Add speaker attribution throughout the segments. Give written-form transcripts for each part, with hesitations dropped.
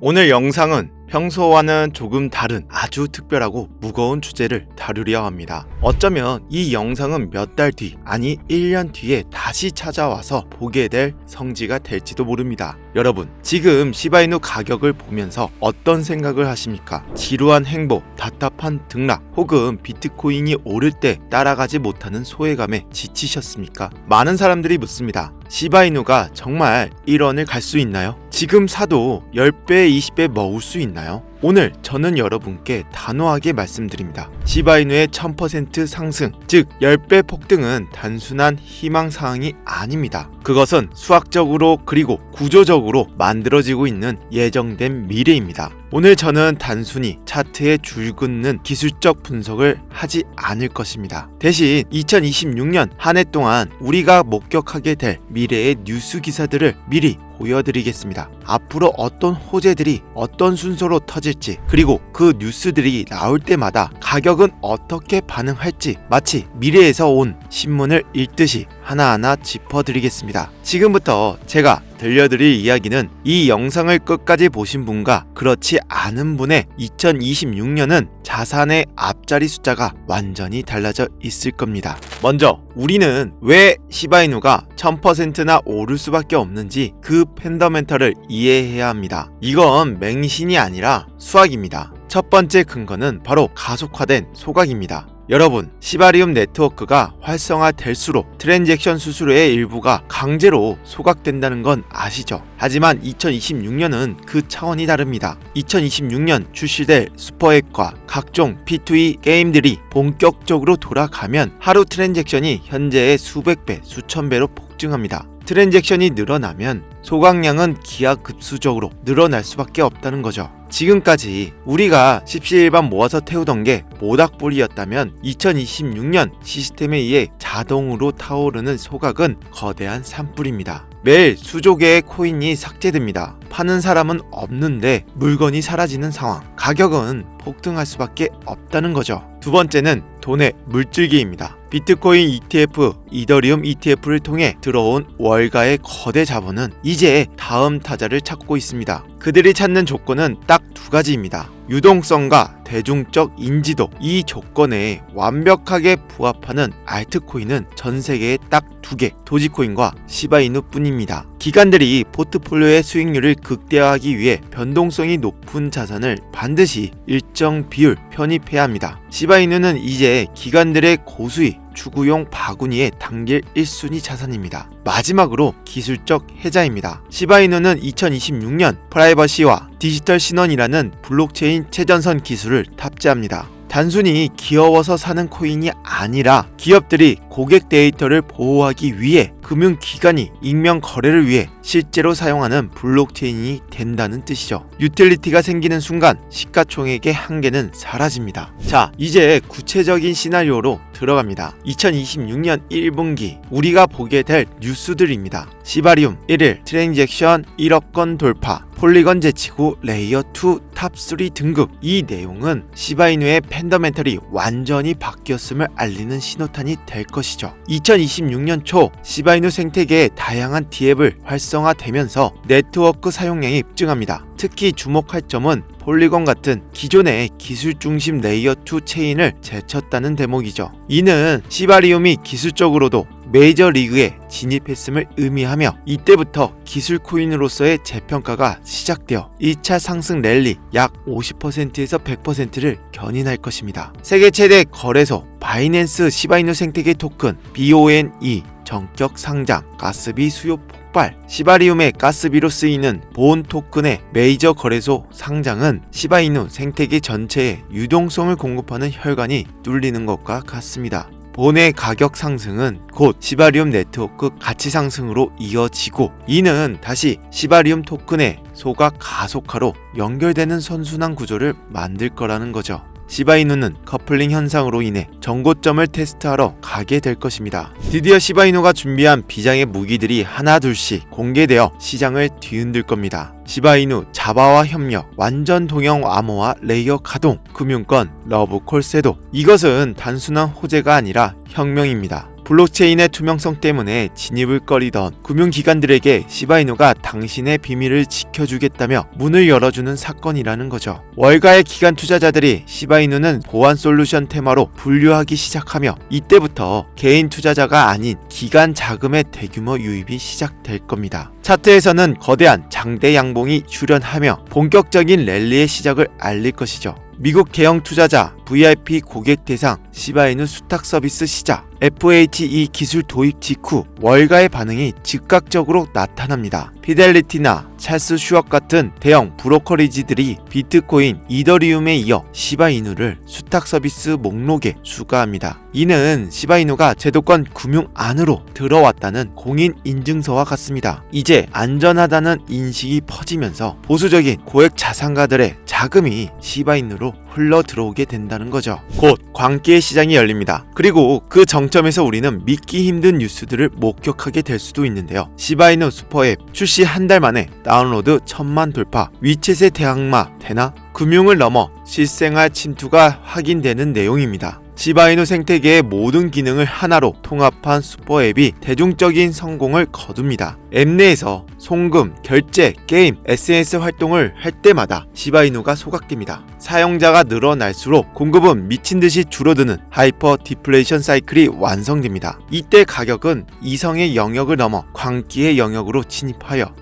Speaker 1: 오늘 영상은 평소와는 조금 다른 아주 특별하고 무거운 주제를 다루려 합니다. 어쩌면 이 영상은 몇 달 뒤, 아니 1년 뒤에 다시 찾아와서 보게 될 성지가 될지도 모릅니다. 여러분, 지금 시바이누 가격을 보면서 어떤 생각을 하십니까? 지루한 행보, 답답한 등락, 혹은 비트코인이 오를 때 따라가지 못하는 소외감에 지치셨습니까? 많은 사람들이 묻습니다. 시바이누가 정말 1원을 갈 수 있나요? 지금 사도 10배, 20배 먹을 수 있나요? 오늘 저는 여러분께 단호하게 말씀드립니다. 시바이누의 1000% 상승, 즉 10배 폭등은 단순한 희망사항이 아닙니다. 그것은 수학적으로 그리고 구조적으로 만들어지고 있는 예정된 미래입니다. 오늘 저는 단순히 차트에 줄긋는 기술적 분석을 하지 않을 것입니다. 대신 2026년 한 해 동안 우리가 목격하게 될 미래의 뉴스 기사들을 미리 보여드리겠습니다. 앞으로 어떤 호재들이 어떤 순서로 터질지, 그리고 그 뉴스들이 나올 때마다 가격은 어떻게 반응할지 마치 미래에서 온 신문을 읽듯이 하나하나 짚어드리겠습니다. 지금부터 제가 들려드릴 이야기는 이 영상을 끝까지 보신 분과 그렇지 않은 분의 2026년은 자산의 앞자리 숫자가 완전히 달라져 있을 겁니다. 먼저 우리는 왜 시바이누가 1000%나 오를 수밖에 없는지 그 펀더멘털을 이해해야 합니다. 이건 맹신이 아니라 수학입니다. 첫 번째 근거는 바로 가속화된 소각입니다. 여러분, 시바리움 네트워크가 활성화될수록 트랜잭션 수수료의 일부가 강제로 소각된다는 건 아시죠? 하지만 2026년은 그 차원이 다릅니다. 2026년 출시될 슈퍼앱과 각종 P2E 게임들이 본격적으로 돌아가면 하루 트랜잭션이 현재의 수백 배, 수천 배로 폭증합니다. 트랜잭션이 늘어나면 소각량은 기하급수적으로 늘어날 수밖에 없다는 거죠. 지금까지 우리가 십시일반 모아서 태우던 게 모닥불이었다면 2026년 시스템에 의해 자동으로 타오르는 소각은 거대한 산불입니다. 매일 수조 개의 코인이 삭제됩니다. 파는 사람은 없는데 물건이 사라지는 상황. 가격은 폭등할 수밖에 없다는 거죠. 두 번째는 돈의 물줄기입니다. 비트코인 ETF, 이더리움 ETF를 통해 들어온 월가의 거대 자본은 이제 다음 타자를 찾고 있습니다. 그들이 찾는 조건은 딱 두 가지입니다. 유동성과 대중적 인지도. 이 조건에 완벽하게 부합하는 알트코인은 전 세계에 딱 두 개, 도지코인과 시바이누 뿐입니다. 기관들이 포트폴리오의 수익률을 극대화하기 위해 변동성이 높은 자산을 반드시 일정 비율 편입해야 합니다. 시바이누는 이제 기관들의 고수익, 추구용 바구니에 담길 1순위 자산입니다. 마지막으로 기술적 혜자입니다. 시바이누는 2026년 프라이버시와 디지털 신원이라는 블록체인 최전선 기술을 탑재합니다. 단순히 귀여워서 사는 코인이 아니라 기업들이 고객 데이터를 보호하기 위해 금융기관이 익명 거래를 위해 실제로 사용하는 블록체인이 된다는 뜻이죠. 유틸리티가 생기는 순간 시가총액의 한계는 사라집니다. 자, 이제 구체적인 시나리오로 들어갑니다. 2026년 1분기 우리가 보게 될 뉴스들입니다. 시바리움 1일 트랜잭션 1억 건 돌파, 폴리건 제치고 레이어 2 탑 3 등급. 이 내용은 시바이누의 펀더멘털이 완전히 바뀌었음을 알리는 신호탄이 될 것이죠. 2026년 초 시바이누 생태계의 다양한 DApp을 활성화되면서 네트워크 사용량이 급증합니다. 특히 주목할 점은 폴리건 같은 기존의 기술 중심 레이어 2 체인을 제쳤다는 대목이죠. 이는 시바리움이 기술적으로도 메이저 리그에 진입했음을 의미하며 이때부터 기술 코인으로서의 재평가가 시작되어 2차 상승 랠리 약 50%에서 100%를 견인할 것입니다. 세계 최대 거래소 바이낸스 시바이누 생태계 토큰 BONE 전격 상장, 가스비 수요 폭발. 시바리움의 가스비로 쓰이는 본 토큰의 메이저 거래소 상장은 시바이누 생태계 전체에 유동성을 공급하는 혈관이 뚫리는 것과 같습니다. 본의 가격 상승은 곧 시바리움 네트워크 가치 상승으로 이어지고, 이는 다시 시바리움 토큰의 소각 가속화로 연결되는 선순환 구조를 만들 거라는 거죠. 시바이누는 커플링 현상으로 인해 전고점을 테스트하러 가게 될 것입니다. 드디어 시바이누가 준비한 비장의 무기들이 하나둘씩 공개되어 시장을 뒤흔들 겁니다. 시바이누 자바와 협력, 완전 동형 암호화 레이어 가동, 금융권 러브콜 셋업. 이것은 단순한 호재가 아니라 혁명입니다. 블록체인의 투명성 때문에 진입을 꺼리던 금융기관들에게 시바이누가 당신의 비밀을 지켜주겠다며 문을 열어주는 사건이라는 거죠. 월가의 기관 투자자들이 시바이누는 보안 솔루션 테마로 분류하기 시작하며 이때부터 개인 투자자가 아닌 기관 자금의 대규모 유입이 시작될 겁니다. 차트에서는 거대한 장대 양봉이 출현하며 본격적인 랠리의 시작을 알릴 것이죠. 미국 대형 투자자 VIP 고객 대상 시바이누 수탁 서비스 시작 FHE 기술 도입 직후 월가의 반응이 즉각적으로 나타납니다. 피델리티나 찰스 슈업 같은 대형 브로커리지들이 비트코인, 이더리움에 이어 시바이누를 수탁 서비스 목록에 추가합니다. 이는 시바이누가 제도권 금융 안으로 들어왔다는 공인 인증서와 같습니다. 이제 안전하다는 인식이 퍼지면서 보수적인 고액 자산가들의 자금이 시바이누로 흘러 들어오게 된다는 거죠. 곧 광기의 시장이 열립니다. 그리고 그 정점에서 우리는 믿기 힘든 뉴스들을 목격하게 될 수도 있는데요. 시바이누 슈퍼앱 출시 한 달 만에 다운로드 1000만 돌파, 위챗의 대항마 되나? 금융을 넘어 실생활 침투가 확인되는 내용입니다. 시바이누 생태계의 모든 기능을 하나로 통합한 슈퍼앱이 대중적인 성공을 거둡니다. 앱 내에서 송금, 결제, 게임, SNS 활동을 할 때마다 시바이누가 소각됩니다. 사용자가 늘어날수록 공급은 미친듯이 줄어드는 하이퍼 디플레이션 사이클이 완성됩니다. 이때 가격은 이성의 영역을 넘어 광기의 영역으로 진입하여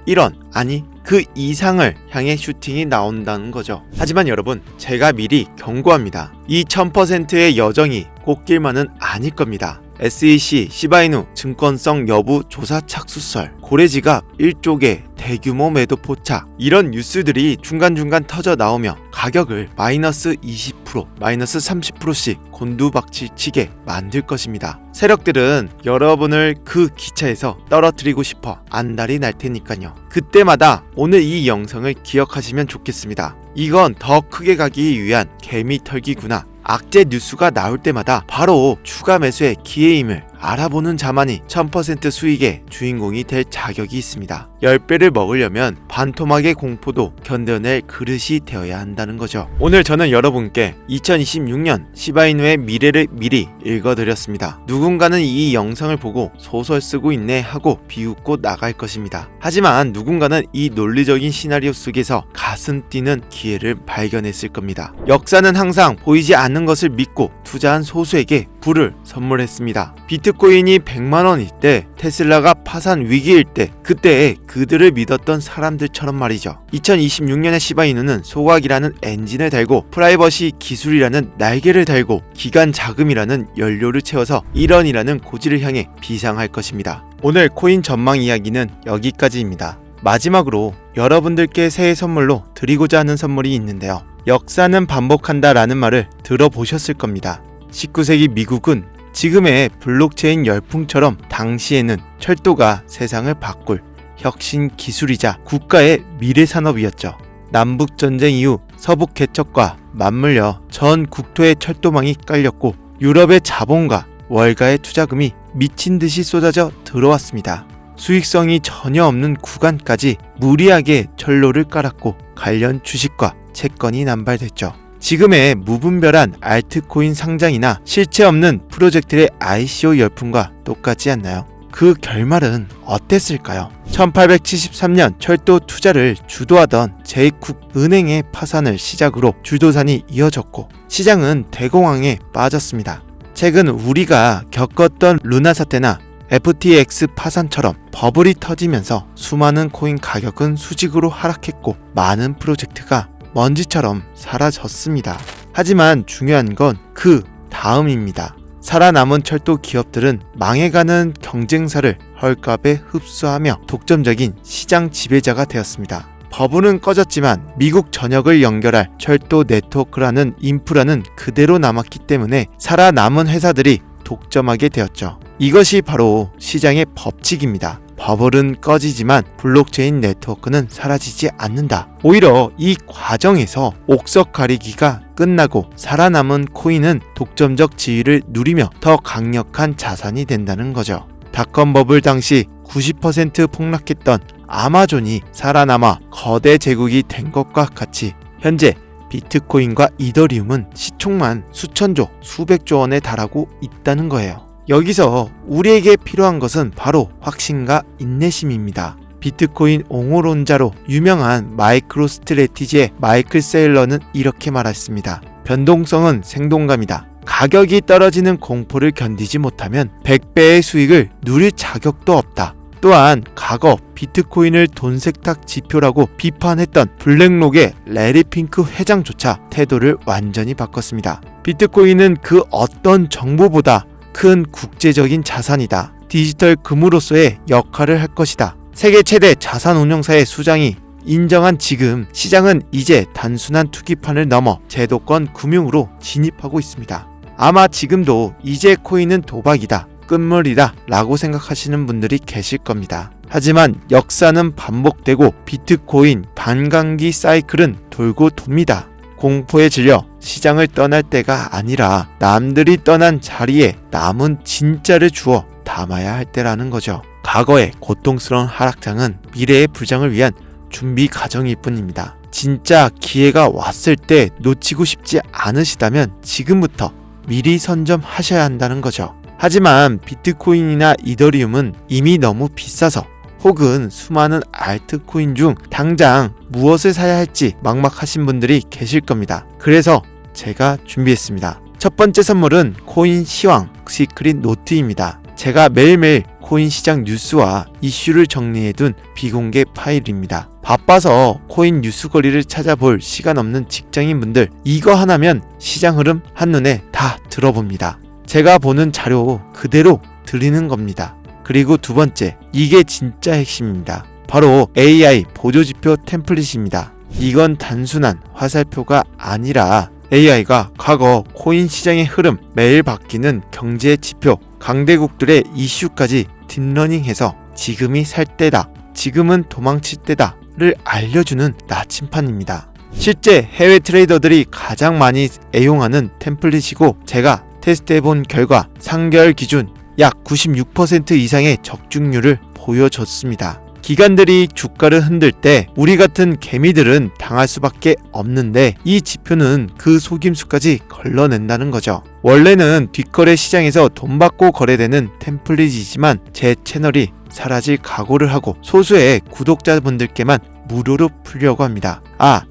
Speaker 1: 그 이상을 향해 슈팅이 나온다는 거죠. 하지만 여러분, 제가 미리 경고합니다. 이 1000%의 여정이 꽃길만은 아닐 겁니다. SEC, 시바이누, 증권성 여부 조사 착수설, 고래지갑, 일족의 대규모 매도 포착, 이런 뉴스들이 중간중간 터져 나오며 가격을 마이너스 20%, 마이너스 30%씩 곤두박질치게 만들 것입니다. 세력들은 여러분을 그 기차에서 떨어뜨리고 싶어 안달이 날 테니까요. 그때마다 오늘 이 영상을 기억하시면 좋겠습니다. 이건 더 크게 가기 위한 개미 털기구나. 악재 뉴스가 나올 때마다 바로 추가 매수의 기회임을 알아보는 자만이 1000% 수익의 주인공이 될 자격이 있습니다. 10배를 먹으려면 반토막의 공포도 견뎌낼 그릇이 되어야 한다는 거죠. 오늘 저는 여러분께 2026년 시바이누의 미래를 미리 읽어드렸습니다. 누군가는 이 영상을 보고 소설 쓰고 있네 하고 비웃고 나갈 것입니다. 하지만 누군가는 이 논리적인 시나리오 속에서 가슴 뛰는 기회를 발견했을 겁니다. 역사는 항상 보이지 않는 것을 믿고 투자한 소수에게 부를 선물했습니다. 비트코인이 100만원일 때, 테슬라가 파산 위기일 때, 그때 그들을 믿었던 사람들처럼 말이죠. 2026년의 시바이누는 소각이라는 엔진을 달고 프라이버시 기술이라는 날개를 달고 기간 자금이라는 연료를 채워서 1원이라는 고지를 향해 비상할 것입니다. 오늘 코인 전망 이야기는 여기까지입니다. 마지막으로 여러분들께 새해 선물로 드리고자 하는 선물이 있는데요. 역사는 반복한다 라는 말을 들어보셨을 겁니다. 19세기 미국은 지금의 블록체인 열풍처럼 당시에는 철도가 세상을 바꿀 혁신 기술이자 국가의 미래 산업이었죠. 남북전쟁 이후 서북 개척과 맞물려 전 국토에 철도망이 깔렸고 유럽의 자본과 월가의 투자금이 미친듯이 쏟아져 들어왔습니다. 수익성이 전혀 없는 구간까지 무리하게 철로를 깔았고 관련 주식과 채권이 남발됐죠. 지금의 무분별한 알트코인 상장이나 실체 없는 프로젝트의 ICO 열풍과 똑같지 않나요? 그 결말은 어땠을까요? 1873년 철도 투자를 주도하던 제이쿡은행의 파산을 시작으로 주도산이 이어졌고 시장은 대공황에 빠졌습니다. 최근 우리가 겪었던 루나 사태나 FTX 파산처럼 버블이 터지면서 수많은 코인 가격은 수직으로 하락했고 많은 프로젝트가 먼지처럼 사라졌습니다. 하지만 중요한 건 그 다음입니다. 살아남은 철도 기업들은 망해가는 경쟁사를 헐값에 흡수하며 독점적인 시장 지배자가 되었습니다. 버블은 꺼졌지만 미국 전역을 연결할 철도 네트워크라는 인프라는 그대로 남았기 때문에 살아남은 회사들이 독점하게 되었죠. 이것이 바로 시장의 법칙입니다. 버블은 꺼지지만 블록체인 네트워크는 사라지지 않는다. 오히려 이 과정에서 옥석 가리기가 끝나고 살아남은 코인은 독점적 지위를 누리며 더 강력한 자산이 된다는 거죠. 닷컴 버블 당시 90% 폭락했던 아마존이 살아남아 거대 제국이 된 것과 같이 현재 비트코인과 이더리움은 시총만 수천조, 수백조 원에 달하고 있다는 거예요. 여기서 우리에게 필요한 것은 바로 확신과 인내심입니다. 비트코인 옹호론자로 유명한 마이크로스트래티지의 마이클 세일러는 이렇게 말했습니다. 변동성은 생동감이다. 가격이 떨어지는 공포를 견디지 못하면 100배의 수익을 누릴 자격도 없다. 또한 과거 비트코인을 돈 세탁 지표라고 비판했던 블랙록의 레리 핑크 회장조차 태도를 완전히 바꿨습니다. 비트코인은 그 어떤 정보보다 큰 국제적인 자산이다. 디지털 금으로서의 역할을 할 것이다. 세계 최대 자산 운용사의 수장이 인정한 지금 시장은 이제 단순한 투기판을 넘어 제도권 금융으로 진입하고 있습니다. 아마 지금도 이제 코인은 도박이다, 끝물이다 라고 생각하시는 분들이 계실 겁니다. 하지만 역사는 반복되고 비트코인 반감기 사이클은 돌고 돕니다. 공포에 질려 시장을 떠날 때가 아니라 남들이 떠난 자리에 남은 진짜를 주워 담아야 할 때라는 거죠. 과거의 고통스러운 하락장은 미래의 부장을 위한 준비 과정일 뿐입니다. 진짜 기회가 왔을 때 놓치고 싶지 않으시다면 지금부터 미리 선점하셔야 한다는 거죠. 하지만 비트코인이나 이더리움은 이미 너무 비싸서 혹은 수많은 알트코인 중 당장 무엇을 사야 할지 막막하신 분들이 계실 겁니다. 그래서 제가 준비했습니다. 첫 번째 선물은 코인 시황 시크릿 노트입니다. 제가 매일매일 코인 시장 뉴스와 이슈를 정리해둔 비공개 파일입니다. 바빠서 코인 뉴스 거리를 찾아볼 시간 없는 직장인분들, 이거 하나면 시장 흐름 한눈에 다 들어봅니다. 제가 보는 자료 그대로 드리는 겁니다. 그리고 두 번째, 이게 진짜 핵심입니다. 바로 AI 보조지표 템플릿입니다. 이건 단순한 화살표가 아니라 AI가 과거 코인 시장의 흐름, 매일 바뀌는 경제 지표, 강대국들의 이슈까지 딥러닝해서 지금이 살 때다, 지금은 도망칠 때다를 알려주는 나침판입니다. 실제 해외 트레이더들이 가장 많이 애용하는 템플릿이고 제가 테스트해본 결과 3개월 기준 약 96% 이상의 적중률을 보여줬습니다. 기관들이 주가를 흔들 때 우리 같은 개미들은 당할 수밖에 없는데 이 지표는 그 속임수까지 걸러낸다는 거죠. 원래는 뒷거래 시장에서 돈 받고 거래되는 템플릿이지만 제 채널이 사라질 각오를 하고 소수의 구독자분들께만 무료로 풀려고 합니다.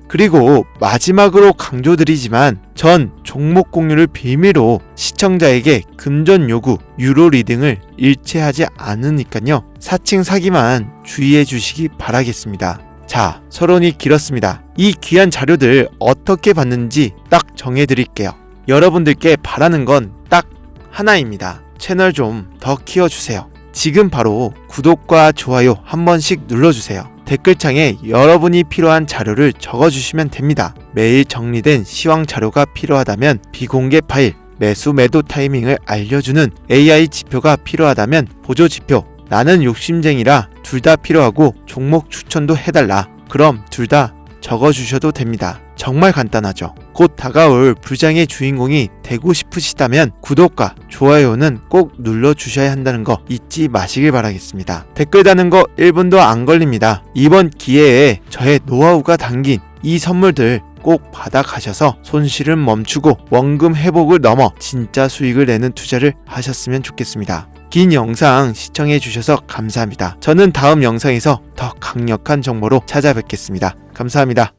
Speaker 1: 그리고 마지막으로 강조드리지만 전 종목 공유를 비밀로 시청자에게 금전 요구, 유로 리딩을 일체하지 않으니까요. 사칭 사기만 주의해 주시기 바라겠습니다. 자, 서론이 길었습니다. 이 귀한 자료들 어떻게 받는지 딱 정해드릴게요. 여러분들께 바라는 건 딱 하나입니다. 채널 좀 더 키워주세요. 지금 바로 구독과 좋아요 한 번씩 눌러주세요. 댓글창에 여러분이 필요한 자료를 적어주시면 됩니다. 매일 정리된 시황 자료가 필요하다면 비공개 파일, 매수 매도 타이밍을 알려주는 AI 지표가 필요하다면 보조 지표, 나는 욕심쟁이라 둘 다 필요하고 종목 추천도 해달라. 그럼 둘 다 적어주셔도 됩니다. 정말 간단하죠. 곧 다가올 부장의 주인공이 되고 싶으시다면 구독과 좋아요는 꼭 눌러주셔야 한다는 거 잊지 마시길 바라겠습니다. 댓글 다는 거 1분도 안 걸립니다. 이번 기회에 저의 노하우가 담긴 이 선물들 꼭 받아가셔서 손실은 멈추고 원금 회복을 넘어 진짜 수익을 내는 투자를 하셨으면 좋겠습니다. 긴 영상 시청해주셔서 감사합니다. 저는 다음 영상에서 더 강력한 정보로 찾아뵙겠습니다. 감사합니다.